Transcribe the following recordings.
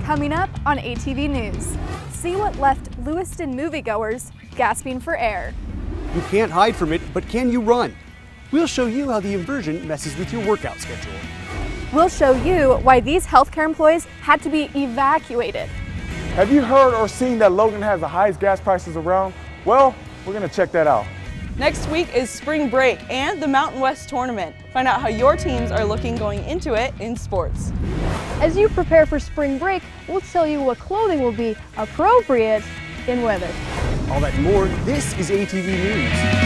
Coming up on ATV News, see what left Lewiston moviegoers gasping for air. You can't hide from it, but can you run? We'll show you how the inversion messes with your workout schedule. We'll show you why these healthcare employees had to be evacuated. Have you heard or seen that Logan has the highest gas prices around? Well, we're gonna check that out. Next week is spring break and the Mountain West tournament. Find out how your teams are looking going into it in sports. As you prepare for spring break, we'll tell you what clothing will be appropriate in weather. All that and more, this is ATV News.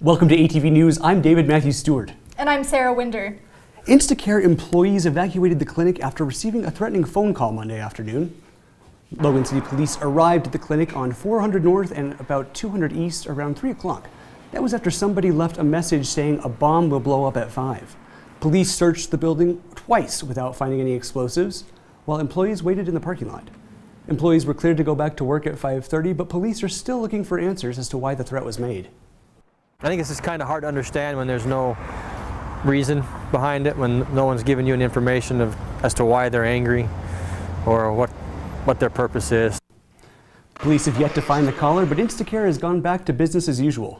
Welcome to ATV News. I'm David Matthew Stewart. And I'm Sarah Winder. Instacare employees evacuated the clinic after receiving a threatening phone call Monday afternoon. Logan City Police arrived at the clinic on 400 North and about 200 East around 3 o'clock. That was after somebody left a message saying a bomb will blow up at 5. Police searched the building twice without finding any explosives, while employees waited in the parking lot. Employees were cleared to go back to work at 5:30, but police are still looking for answers as to why the threat was made. I think it's just kind of hard to understand when there's no reason behind it, when no one's giving you any information as to why they're angry or what their purpose is. Police have yet to find the caller, but Instacare has gone back to business as usual.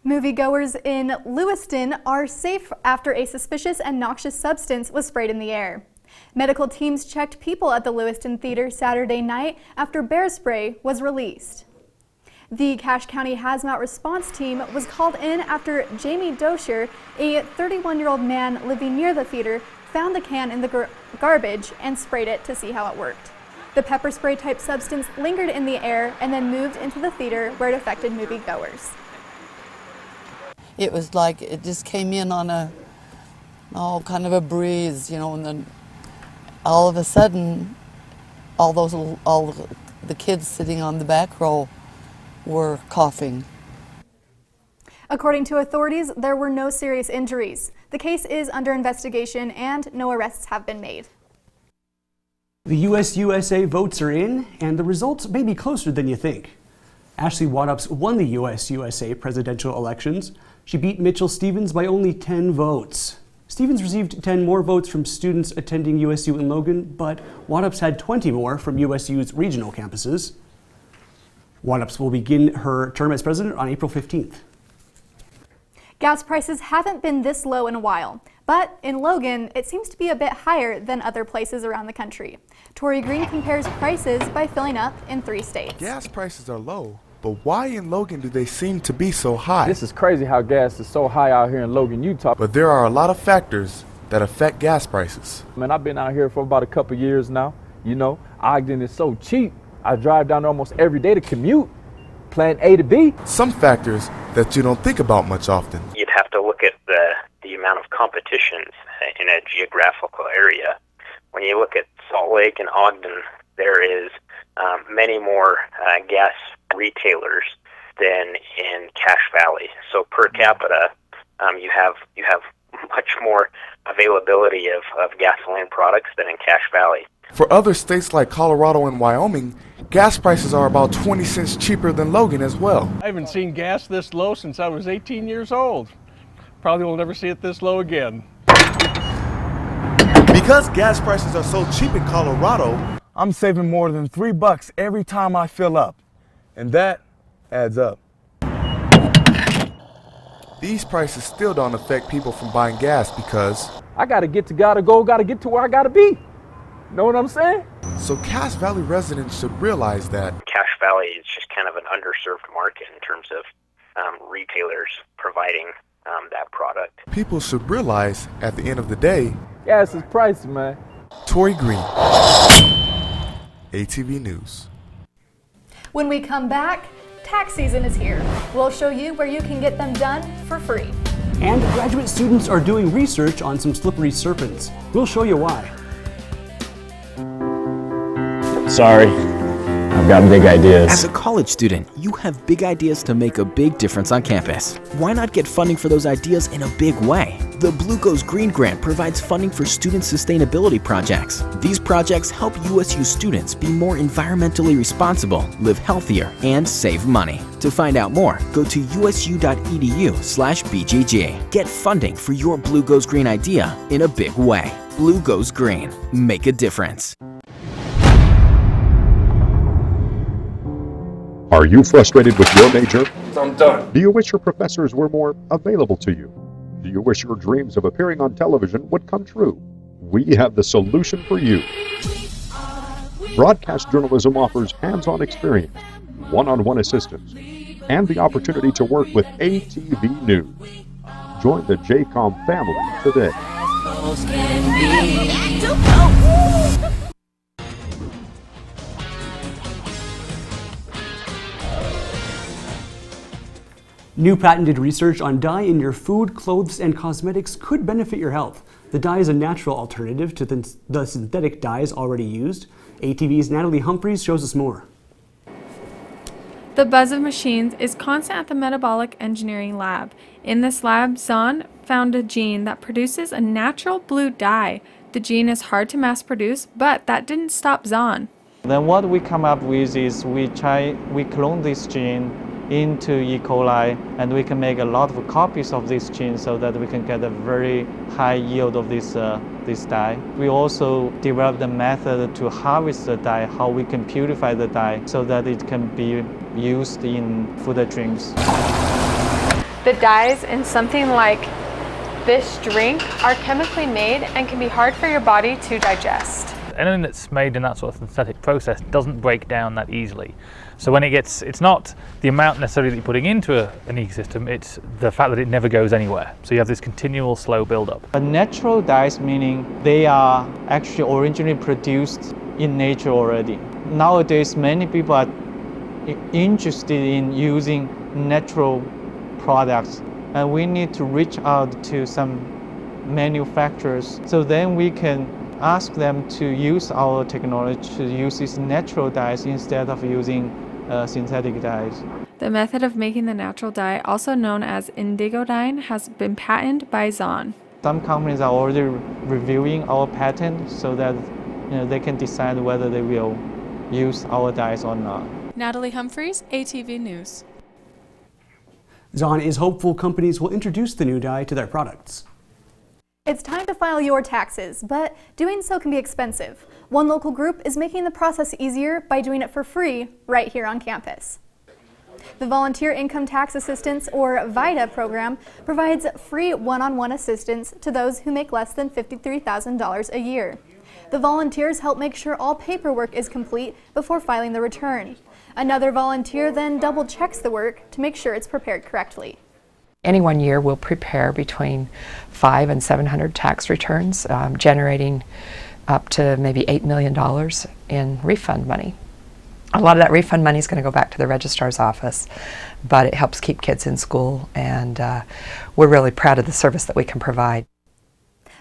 Moviegoers in Lewiston are safe after a suspicious and noxious substance was sprayed in the air. Medical teams checked people at the Lewiston Theater Saturday night after bear spray was released. The Cache County Hazmat Response Team was called in after Jamie Dosher, a 31-year-old man living near the theater, found the can in the garbage and sprayed it to see how it worked. The pepper spray type substance lingered in the air and then moved into the theater where it affected moviegoers. It was like it just came in on kind of a breeze, you know, and then all of a sudden, all the kids sitting on the back row were coughing. According to authorities, there were no serious injuries. The case is under investigation and no arrests have been made. The US-USA votes are in, and the results may be closer than you think. Ashley Waddups won the US-USA presidential elections. She beat Mitchell Stevens by only 10 votes. Stevens received 10 more votes from students attending USU in Logan, but Waddups had 20 more from USU's regional campuses. Waddups will begin her term as president on April 15th. Gas prices haven't been this low in a while, but in Logan, it seems to be a bit higher than other places around the country. Tori Green compares prices by filling up in 3 states. Gas prices are low, but why in Logan do they seem to be so high? This is crazy how gas is so high out here in Logan, Utah. But there are a lot of factors that affect gas prices. Man, I've been out here for about a couple years now. You know, Ogden is so cheap. I drive down there almost every day to commute, plan A to B. Some factors that you don't think about much often. You'd have to look at the amount of competition in a geographical area. When you look at Salt Lake and Ogden, there is many more gas retailers than in Cache Valley. So per capita, you have much more availability of gasoline products than in Cache Valley. For other states like Colorado and Wyoming, gas prices are about 20 cents cheaper than Logan as well. I haven't seen gas this low since I was 18 years old. Probably will never see it this low again. Because gas prices are so cheap in Colorado, I'm saving more than $3 every time I fill up. And that adds up. These prices still don't affect people from buying gas because I gotta get to gotta get to where I gotta be. Know what I'm saying? So Cache Valley residents should realize that Cache Valley is just kind of an underserved market in terms of retailers providing that product. People should realize at the end of the day, gas is pricey, man. Tori Green, ATV News. When we come back, tax season is here. We'll show you where you can get them done for free. And graduate students are doing research on some slippery serpents. We'll show you why. Sorry, I've got big ideas. As a college student, you have big ideas to make a big difference on campus. Why not get funding for those ideas in a big way? The Blue Goes Green grant provides funding for student sustainability projects. These projects help USU students be more environmentally responsible, live healthier, and save money. To find out more, go to usu.edu/BGG. Get funding for your Blue Goes Green idea in a big way. Blue Goes Green. Make a difference. Are you frustrated with your major? I'm done. Do you wish your professors were more available to you? Do you wish your dreams of appearing on television would come true? We have the solution for you. Broadcast journalism offers hands-on experience, one-on-one assistance, and the opportunity to work with ATV News. Join the JCOM family today. New patented research on dye in your food, clothes, and cosmetics could benefit your health. The dye is a natural alternative to the synthetic dyes already used. ATV's Natalie Humphreys shows us more. The buzz of machines is constant at the Metabolic Engineering Lab. In this lab, Zahn found a gene that produces a natural blue dye. The gene is hard to mass produce, but that didn't stop Zahn. Then what we come up with is we clone this gene into E. coli, and we can make a lot of copies of this gene so that we can get a very high yield of this dye. We also developed a method to harvest the dye, how we can purify the dye so that it can be used in food and drinks. The dyes in something like this drink are chemically made and can be hard for your body to digest. Anything that's made in that sort of synthetic process doesn't break down that easily. So when it's not the amount necessarily that you're putting into an ecosystem, it's the fact that it never goes anywhere. So you have this continual slow buildup. Natural dyes meaning they are actually originally produced in nature already. Nowadays, many people are interested in using natural products, and we need to reach out to some manufacturers so then we can ask them to use our technology to use these natural dyes instead of using synthetic dyes. The method of making the natural dye, also known as indigo dyeing, has been patented by Zahn. Some companies are already reviewing our patent so that they can decide whether they will use our dyes or not. Natalie Humphreys, ATV News. Zahn is hopeful companies will introduce the new dye to their products. It's time to file your taxes, but doing so can be expensive. One local group is making the process easier by doing it for free right here on campus. The Volunteer Income Tax Assistance, or VITA program, provides free one-on-one assistance to those who make less than $53,000 a year. The volunteers help make sure all paperwork is complete before filing the return. Another volunteer then double-checks the work to make sure it's prepared correctly. Any one year we'll prepare between 500 and 700 tax returns, generating up to maybe $8 million in refund money. A lot of that refund money is going to go back to the registrar's office, but it helps keep kids in school, and we're really proud of the service that we can provide.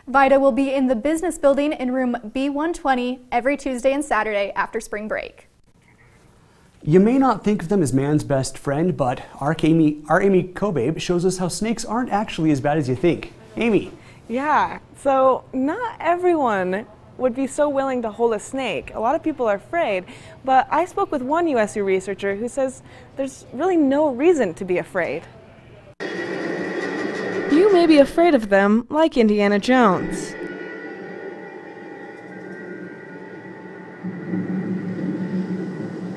VITA will be in the business building in room B120 every Tuesday and Saturday after spring break. You may not think of them as man's best friend, but our Amy Kobabe shows us how snakes aren't actually as bad as you think. Amy. Yeah, so not everyone would be so willing to hold a snake. A lot of people are afraid, but I spoke with one USU researcher who says there's really no reason to be afraid. You may be afraid of them like Indiana Jones.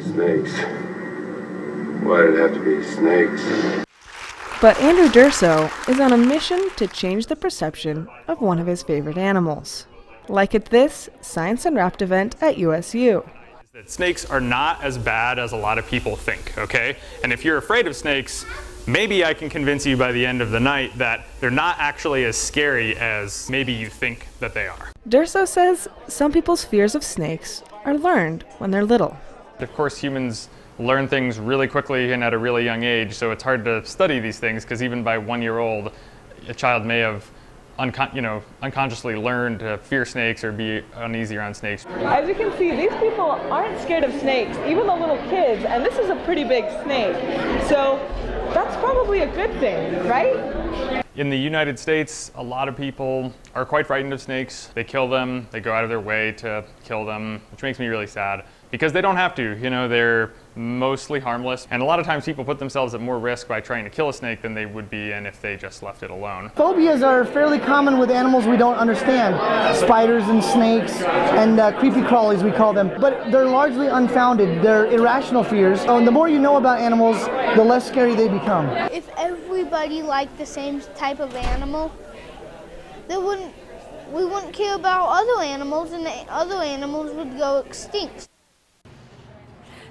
Snakes. Why did it have to be snakes? But Andrew Durso is on a mission to change the perception of one of his favorite animals. Like at this Science Unwrapped event at USU. Snakes are not as bad as a lot of people think, okay? And if you're afraid of snakes, maybe I can convince you by the end of the night that they're not actually as scary as maybe you think that they are. Durso says some people's fears of snakes are learned when they're little. Of course, humans learn things really quickly and at a really young age, so it's hard to study these things because even by 1 year old, a child may have unconsciously learned to fear snakes or be uneasy around snakes. As you can see, these people aren't scared of snakes, even the little kids, and this is a pretty big snake. So that's probably a good thing, right? In the United States, a lot of people are quite frightened of snakes. They kill them, they go out of their way to kill them, which makes me really sad. Because they don't have to, they're mostly harmless. And a lot of times people put themselves at more risk by trying to kill a snake than they would be in if they just left it alone. Phobias are fairly common with animals we don't understand. Spiders and snakes and creepy crawlies, we call them. But they're largely unfounded. They're irrational fears. And the more you know about animals, the less scary they become. If everybody liked the same type of animal, we wouldn't care about other animals, and the other animals would go extinct.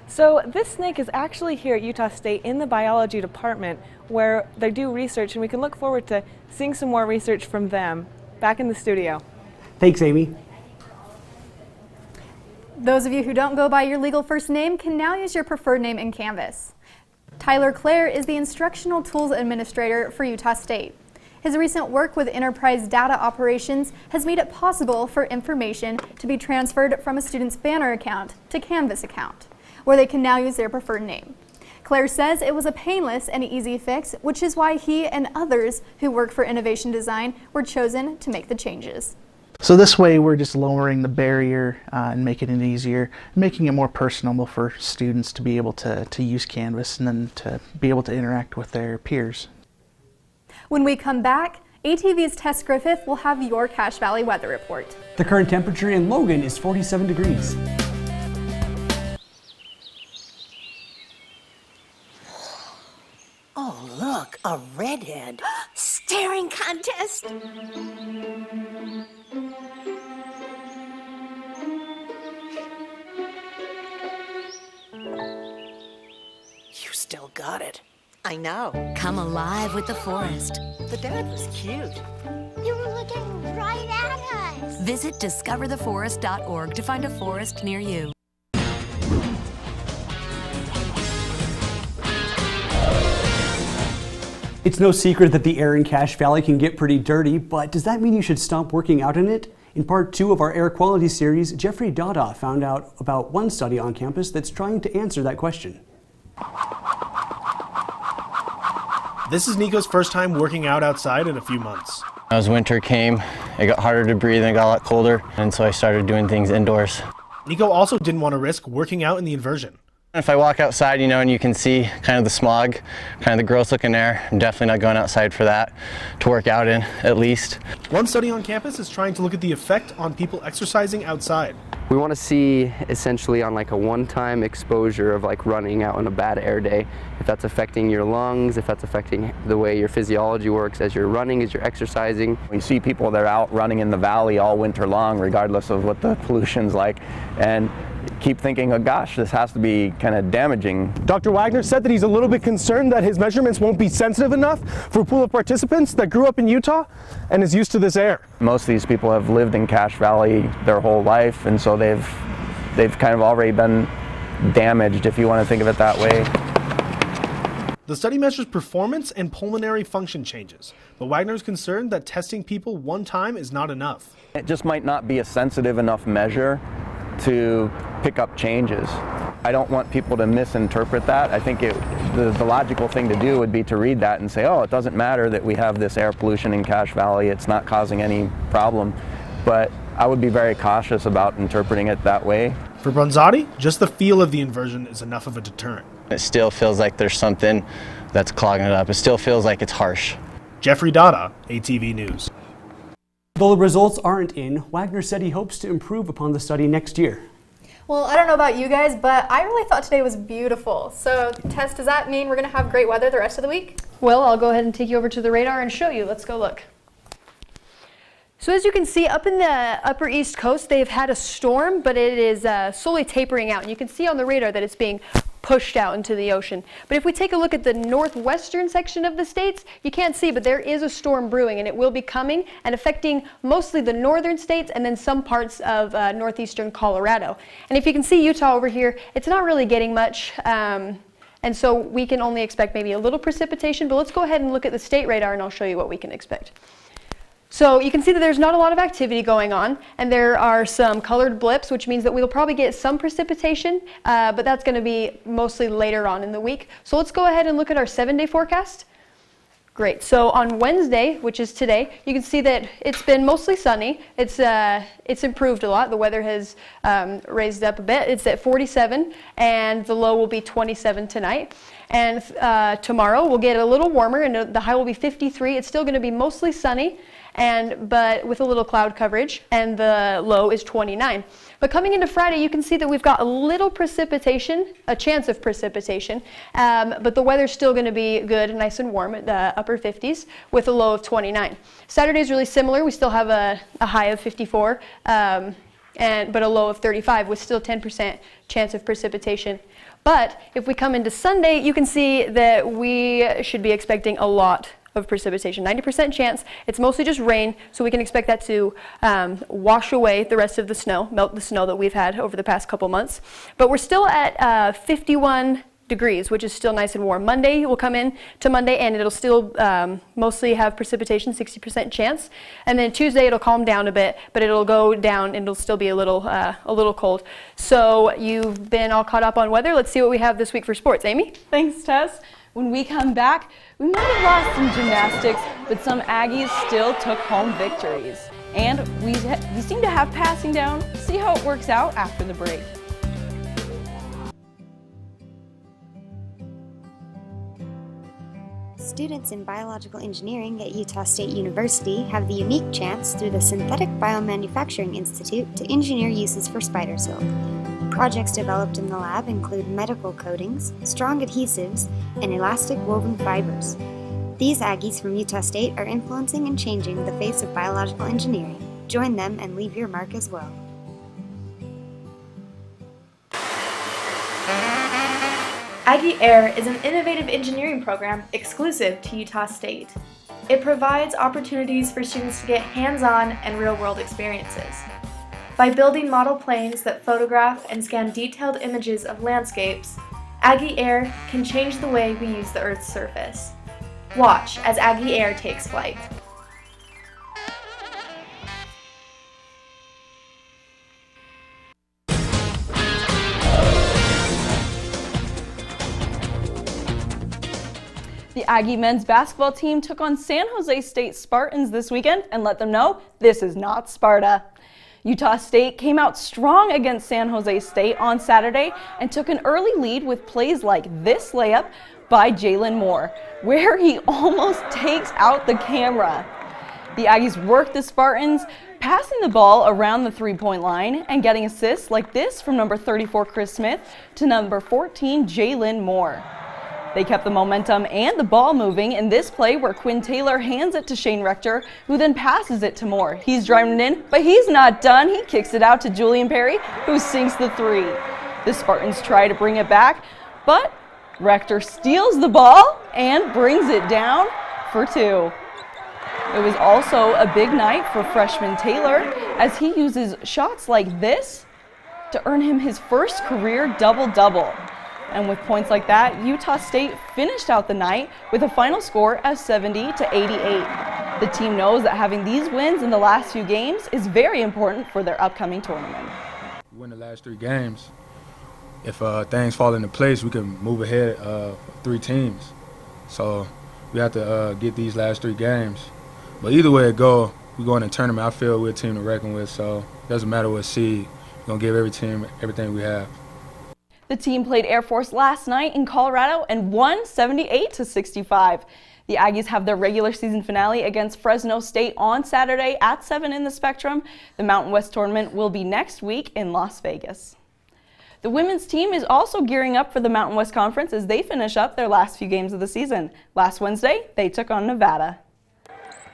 So this snake is actually here at Utah State in the biology department where they do research, and we can look forward to seeing some more research from them. Back in the studio. Thanks, Amy. Those of you who don't go by your legal first name can now use your preferred name in Canvas. Tyler Clare is the Instructional Tools Administrator for Utah State. His recent work with enterprise data operations has made it possible for information to be transferred from a student's Banner account to Canvas account, where they can now use their preferred name. Claire says it was a painless and easy fix, which is why he and others who work for innovation design were chosen to make the changes. So this way we're just lowering the barrier and making it easier, making it more personable for students to be able to use Canvas and then to be able to interact with their peers. When we come back, ATV's Tess Griffith will have your Cache Valley weather report. The current temperature in Logan is 47 degrees. Oh, look, a redhead. Staring contest. You still got it. I know. Come alive with the forest. The dad was cute. They were looking right at us. Visit discovertheforest.org to find a forest near you. It's no secret that the air in Cache Valley can get pretty dirty, but does that mean you should stop working out in it? In part 2 of our air quality series, Jeffrey Dada found out about one study on campus that's trying to answer that question. This is Nico's first time working out outside in a few months. As winter came, it got harder to breathe and it got a lot colder, and so I started doing things indoors. Nico also didn't want to risk working out in the inversion. If I walk outside, and you can see kind of the smog, kind of the gross looking air, I'm definitely not going outside for that, to work out in, at least. One study on campus is trying to look at the effect on people exercising outside. We want to see essentially on like a one-time exposure of like running out on a bad air day, if that's affecting your lungs, if that's affecting the way your physiology works as you're running, as you're exercising. We see people that are out running in the valley all winter long, regardless of what the pollution's like, and keep thinking, oh gosh, this has to be kind of damaging. Dr. Wagner said that he's a little bit concerned that his measurements won't be sensitive enough for a pool of participants that grew up in Utah and is used to this air. Most of these people have lived in Cache Valley their whole life, and so they've kind of already been damaged, if you want to think of it that way. The study measures performance and pulmonary function changes, but Wagner is concerned that testing people one time is not enough. It just might not be a sensitive enough measure to pick up changes. I don't want people to misinterpret that. I think the logical thing to do would be to read that and say, oh, it doesn't matter that we have this air pollution in Cache Valley, it's not causing any problem. But I would be very cautious about interpreting it that way. For Bronzotti, just the feel of the inversion is enough of a deterrent. It still feels like there's something that's clogging it up. It still feels like it's harsh. Jeffrey Dada, ATV News. Though the results aren't in, Wagner said he hopes to improve upon the study next year. Well, I don't know about you guys, but I really thought today was beautiful. So, Tess, does that mean we're going to have great weather the rest of the week? Well, I'll go ahead and take you over to the radar and show you. Let's go look. So as you can see, up in the upper east coast, they've had a storm, but it is slowly tapering out. And you can see on the radar that it's being pushed out into the ocean. But if we take a look at the northwestern section of the states, you can't see, but there is a storm brewing, and it will be coming and affecting mostly the northern states and then some parts of northeastern Colorado. And if you can see Utah over here, it's not really getting much And so we can only expect maybe a little precipitation, but let's go ahead and look at the state radar and I'll show you what we can expect. So you can see that there's not a lot of activity going on, and there are some colored blips, which means that we'll probably get some precipitation, but that's going to be mostly later on in the week. So let's go ahead and look at our 7-day forecast. Great. So on Wednesday, which is today, you can see that it's been mostly sunny. It's improved a lot. The weather has raised up a bit. It's at 47, and the low will be 27 tonight. And tomorrow we'll get a little warmer, and the high will be 53. It's still going to be mostly sunny, but with a little cloud coverage, and the low is 29. But coming into Friday, you can see that we've got a little precipitation, a chance of precipitation, but the weather's still going to be good, nice and warm at the upper 50s with a low of 29. Saturday is really similar. We still have a high of 54, but a low of 35 with still 10% chance of precipitation. But if we come into Sunday, you can see that we should be expecting a lot of precipitation, 90% chance. It's mostly just rain, so we can expect that to wash away the rest of the snow, melt the snow that we've had over the past couple months. But we're still at 51 degrees, which is still nice and warm. Monday will come in to Monday, and it'll still mostly have precipitation, 60% chance. And then Tuesday it'll calm down a bit, but it'll go down and it'll still be a little cold. So you've been all caught up on weather. Let's see what we have this week for sports. Amy? Thanks, Tess. When we come back, we might have lost some gymnastics, but some Aggies still took home victories. And we seem to have passing down. See how it works out after the break. Students in biological engineering at Utah State University have the unique chance through the Synthetic Biomanufacturing Institute to engineer uses for spider silk. Projects developed in the lab include medical coatings, strong adhesives, and elastic woven fibers. These Aggies from Utah State are influencing and changing the face of biological engineering. Join them and leave your mark as well. Aggie Air is an innovative engineering program exclusive to Utah State. It provides opportunities for students to get hands-on and real-world experiences. By building model planes that photograph and scan detailed images of landscapes, Aggie Air can change the way we use the Earth's surface. Watch as Aggie Air takes flight. The Aggie men's basketball team took on San Jose State Spartans this weekend and let them know this is not Sparta. Utah State came out strong against San Jose State on Saturday and took an early lead with plays like this layup by Jalen Moore, where he almost takes out the camera. The Aggies worked the Spartans, passing the ball around the three-point line and getting assists like this from number 34 Chris Smith to number 14 Jalen Moore. They kept the momentum and the ball moving in this play where Quinn Taylor hands it to Shane Rector, who then passes it to Moore. He's driving it in, but he's not done. He kicks it out to Julian Perry, who sinks the three. The Spartans try to bring it back, but Rector steals the ball and brings it down for two. It was also a big night for freshman Taylor as he uses shots like this to earn him his first career double-double. And with points like that, Utah State finished out the night with a final score of 70-88. The team knows that having these wins in the last few games is very important for their upcoming tournament. We win the last 3 games. If things fall into place, we can move ahead 3 teams. So we have to get these last 3 games. But either way it go, we go in the tournament. I feel we're a team to reckon with, so it doesn't matter what seed. We're going to give every team everything we have. The team played Air Force last night in Colorado and won 78-65. The Aggies have their regular season finale against Fresno State on Saturday at 7 in the Spectrum. The Mountain West tournament will be next week in Las Vegas. The women's team is also gearing up for the Mountain West Conference as they finish up their last few games of the season. Last Wednesday, they took on Nevada.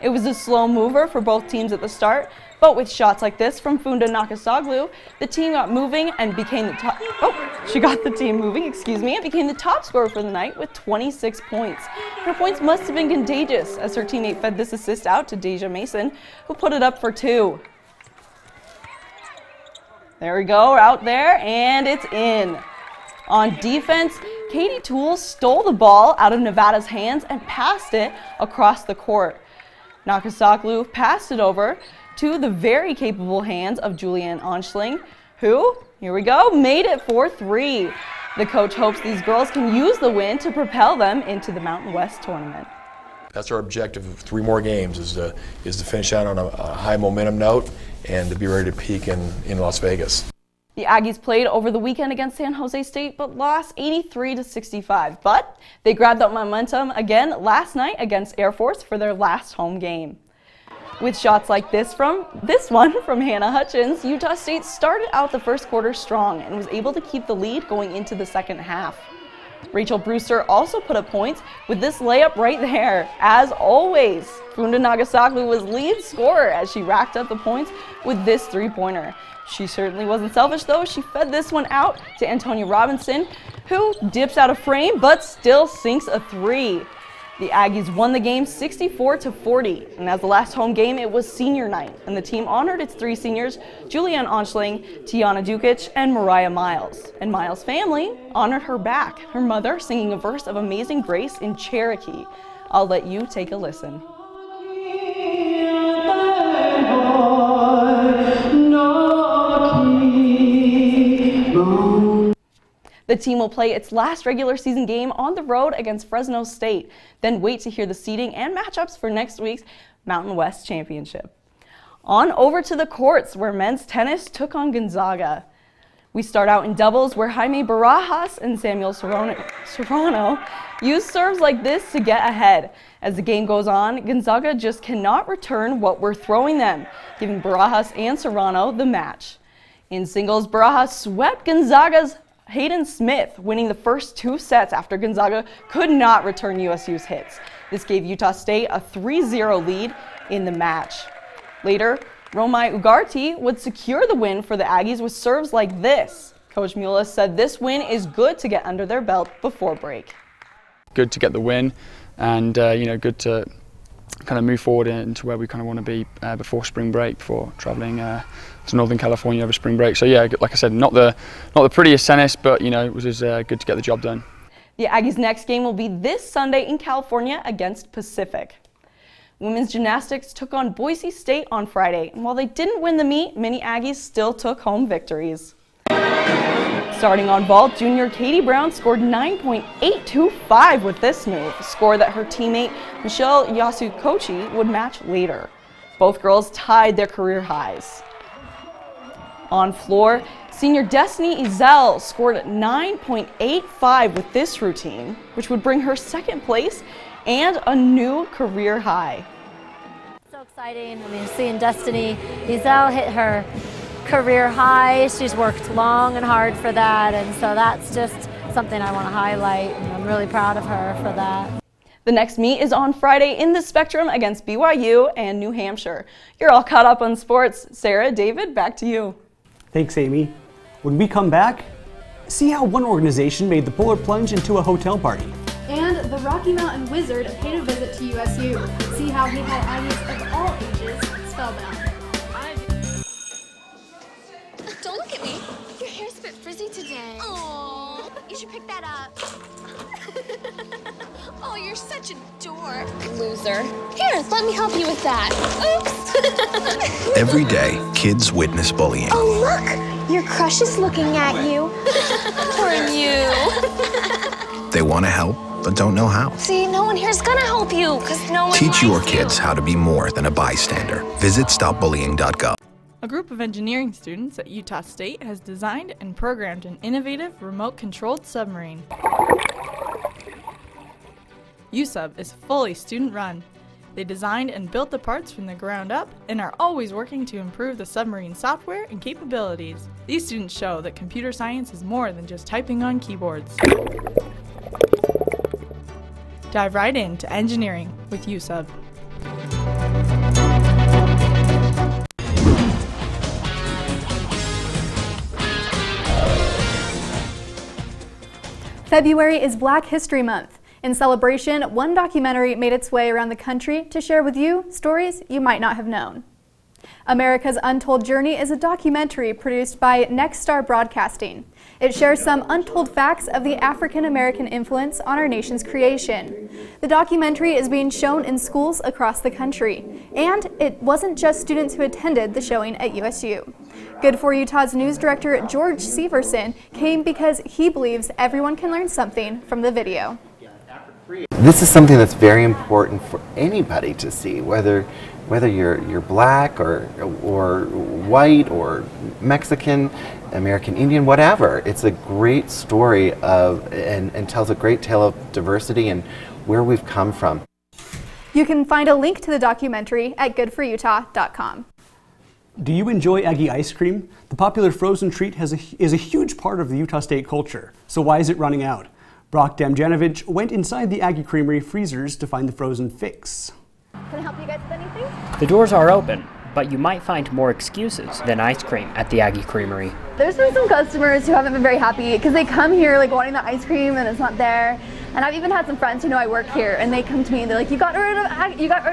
It was a slow mover for both teams at the start, but with shots like this from Funda Nakasoglu, the team got moving and became the top. She got the team moving, and became the top scorer for the night with 26 points. Her points must have been contagious as her teammate fed this assist out to Deja Mason, who put it up for 2. There we go, out there, and it's in. On defense, Katie Toole stole the ball out of Nevada's hands and passed it across the court. Nakasoglu passed it over to the very capable hands of Julianne Onschling, who, here we go, made it for 3. The coach hopes these girls can use the win to propel them into the Mountain West tournament. That's our objective of 3 more games, is to finish out on a high momentum note and to be ready to peak in Las Vegas. The Aggies played over the weekend against San Jose State but lost 83-65. But they grabbed up momentum again last night against Air Force for their last home game. With shots like this one from Hannah Hutchins, Utah State started out the first quarter strong and was able to keep the lead going into the second half. Rachel Brewster also put up points with this layup right there. As always, Funda Nagasoglu was lead scorer as she racked up the points with this 3-pointer. She certainly wasn't selfish though. She fed this one out to Antonia Robinson, who dips out of frame but still sinks a 3. The Aggies won the game 64-40, and as the last home game, it was senior night, and the team honored its 3 seniors, Julianne Onschling, Tiana Dukic, and Mariah Miles. And Miles' family honored her back, her mother singing a verse of Amazing Grace in Cherokee. I'll let you take a listen. The team will play its last regular season game on the road against Fresno State, then wait to hear the seeding and matchups for next week's Mountain West Championship. On over to the courts, where men's tennis took on Gonzaga. We start out in doubles, where Jaime Barajas and Samuel Serrano use serves like this to get ahead. As the game goes on, Gonzaga just cannot return what we're throwing them, giving Barajas and Serrano the match. In singles, Barajas swept Gonzaga's Hayden Smith, winning the first 2 sets after Gonzaga could not return USU's hits. This gave Utah State a 3-0 lead in the match. Later, Romai Ugarte would secure the win for the Aggies with serves like this. Coach Mulis said this win is good to get under their belt before break. Good to get the win, and good to kind of move forward into where we kind of want to be before spring break, before traveling to Northern California over spring break. So yeah, like I said, not the prettiest tennis, but it was just good to get the job done. The Aggies' next game will be this Sunday in California against Pacific. Women's gymnastics took on Boise State on Friday, and while they didn't win the meet, many Aggies still took home victories. Starting on vault, junior Katie Brown scored 9.825 with this move, a score that her teammate Michelle Yasukochi would match later. Both girls tied their career highs. On floor, senior Destiny Ezel scored 9.85 with this routine, which would bring her 2nd place and a new career high. So exciting. I mean, seeing Destiny Ezel hit her career high. She's worked long and hard for that, and so that's just something I want to highlight, and I'm really proud of her for that. The next meet is on Friday in the Spectrum against BYU and New Hampshire. You're all caught up on sports. Sarah, David, back to you. Thanks, Amy. When we come back, see how one organization made the polar plunge into a hotel party. And the Rocky Mountain Wizard paid a visit to USU. See how he had Aggies of all ages spellbound. Don't look at me. Your hair's a bit frizzy today. Oh, you should pick that up. Oh, you're such a dork. Loser. Here, let me help you with that. Oops. Every day, kids witness bullying. Oh, look. Your crush is looking at you. Or you. They want to help, but don't know how. See, no one here's gonna help you, because no one Teach your kids how to be more than a bystander. Visit stopbullying.gov. A group of engineering students at Utah State has designed and programmed an innovative remote-controlled submarine. USUB is fully student-run. They designed and built the parts from the ground up and are always working to improve the submarine software and capabilities. These students show that computer science is more than just typing on keyboards. Dive right into engineering with USUB. February is Black History Month. In celebration, one documentary made its way around the country to share with you stories you might not have known. America's Untold Journey is a documentary produced by Next Star Broadcasting. It shares some untold facts of the African-American influence on our nation's creation. The documentary is being shown in schools across the country, and it wasn't just students who attended the showing at USU. Good for Utah's news director George Severson came because he believes everyone can learn something from the video. This is something that's very important for anybody to see, whether you're black or white or Mexican, American Indian, whatever. It's a great story and tells a great tale of diversity and where we've come from. You can find a link to the documentary at goodforutah.com. Do you enjoy Aggie Ice Cream? The popular frozen treat is a huge part of the Utah State culture. So why is it running out? Brock Damjanovic went inside the Aggie Creamery freezers to find the frozen fix. Can I help you guys with anything? The doors are open, but you might find more excuses than ice cream at the Aggie Creamery. There's been some customers who haven't been very happy because they come here like wanting the ice cream and it's not there. And I've even had some friends who know I work here and they come to me and they're like, you got rid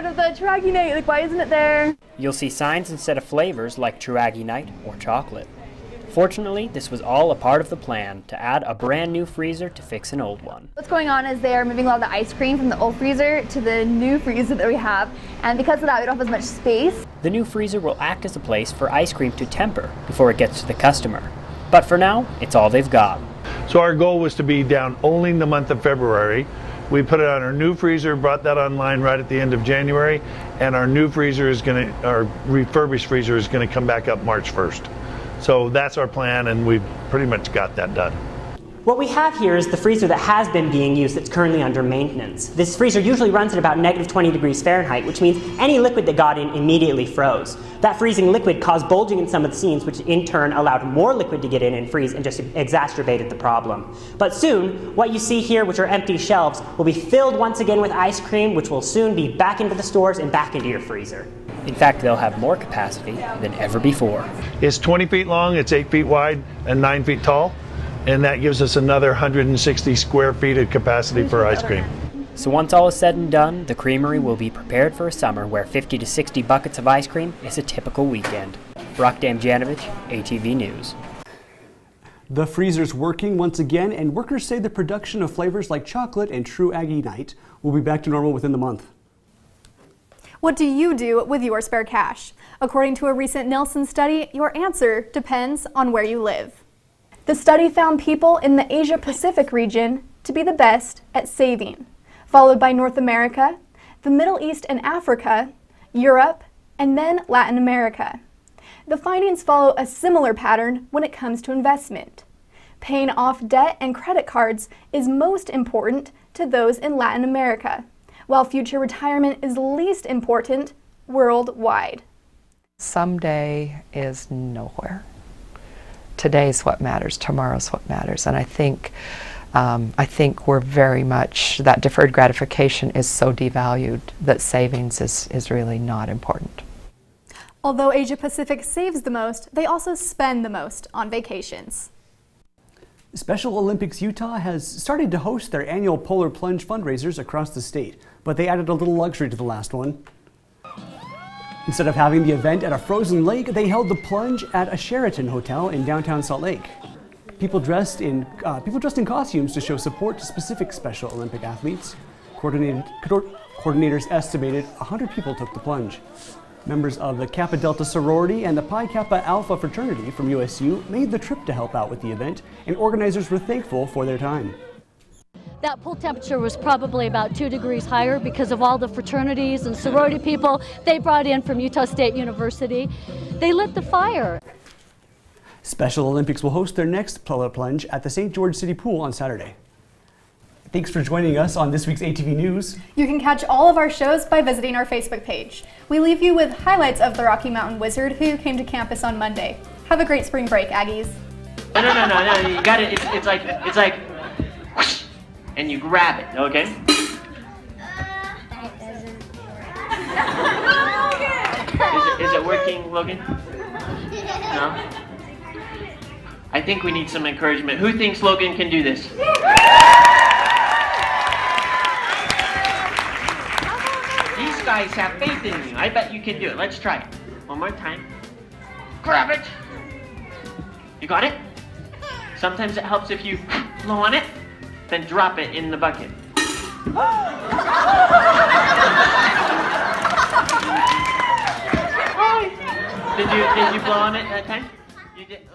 of the True Aggie Night, like why isn't it there? You'll see signs instead of flavors like True Aggie Night or chocolate. Fortunately, this was all a part of the plan to add a brand new freezer to fix an old one. What's going on is they are moving a lot of the ice cream from the old freezer to the new freezer that we have, and because of that we don't have as much space. The new freezer will act as a place for ice cream to temper before it gets to the customer. But for now, it's all they've got. So our goal was to be down only in the month of February. We put it on our new freezer, brought that online right at the end of January, and our new freezer is going to, our refurbished freezer is going to come back up March 1st. So that's our plan, and we've pretty much got that done. What we have here is the freezer that has been being used that's currently under maintenance. This freezer usually runs at about -20°F, which means any liquid that got in immediately froze. That freezing liquid caused bulging in some of the seams, which in turn allowed more liquid to get in and freeze and just exacerbated the problem. But soon, what you see here, which are empty shelves, will be filled once again with ice cream, which will soon be back into the stores and back into your freezer. In fact, they'll have more capacity than ever before. It's 20 feet long, it's 8 feet wide, and 9 feet tall. And that gives us another 160 square feet of capacity for ice cream. So once all is said and done, the creamery will be prepared for a summer where 50 to 60 buckets of ice cream is a typical weekend. Brock Damjanovic, ATV News. The freezer's working once again, and workers say the production of flavors like chocolate and True Aggie Night will be back to normal within the month. What do you do with your spare cash? According to a recent Nielsen study, your answer depends on where you live. The study found people in the Asia-Pacific region to be the best at saving, followed by North America, the Middle East and Africa, Europe, and then Latin America. The findings follow a similar pattern when it comes to investment. Paying off debt and credit cards is most important to those in Latin America, while future retirement is least important worldwide. Someday is nowhere. Today's what matters, tomorrow's what matters, and I think we're very much, that deferred gratification is so devalued that savings is really not important. Although Asia Pacific saves the most, they also spend the most on vacations. Special Olympics Utah has started to host their annual Polar Plunge fundraisers across the state, but they added a little luxury to the last one. Instead of having the event at a frozen lake, they held the plunge at a Sheraton hotel in downtown Salt Lake. People dressed in costumes to show support to specific Special Olympic athletes. Coordinators estimated 100 people took the plunge. Members of the Kappa Delta sorority and the Pi Kappa Alpha fraternity from USU made the trip to help out with the event, and organizers were thankful for their time. That pool temperature was probably about 2 degrees higher because of all the fraternities and sorority people they brought in from Utah State University. They lit the fire. Special Olympics will host their next Polar Plunge at the St. George City Pool on Saturday. Thanks for joining us on this week's ATV News. You can catch all of our shows by visiting our Facebook page. We leave you with highlights of the Rocky Mountain Wizard who came to campus on Monday. Have a great spring break, Aggies. No, you got it. It's like, whoosh, and you grab it, okay? Is it working, Logan? No? I think we need some encouragement. Who thinks Logan can do this? These guys have faith in you. I bet you can do it. Let's try it. One more time. Grab it. You got it? Sometimes it helps if you blow on it, then drop it in the bucket. Did you blow on it that time? You did.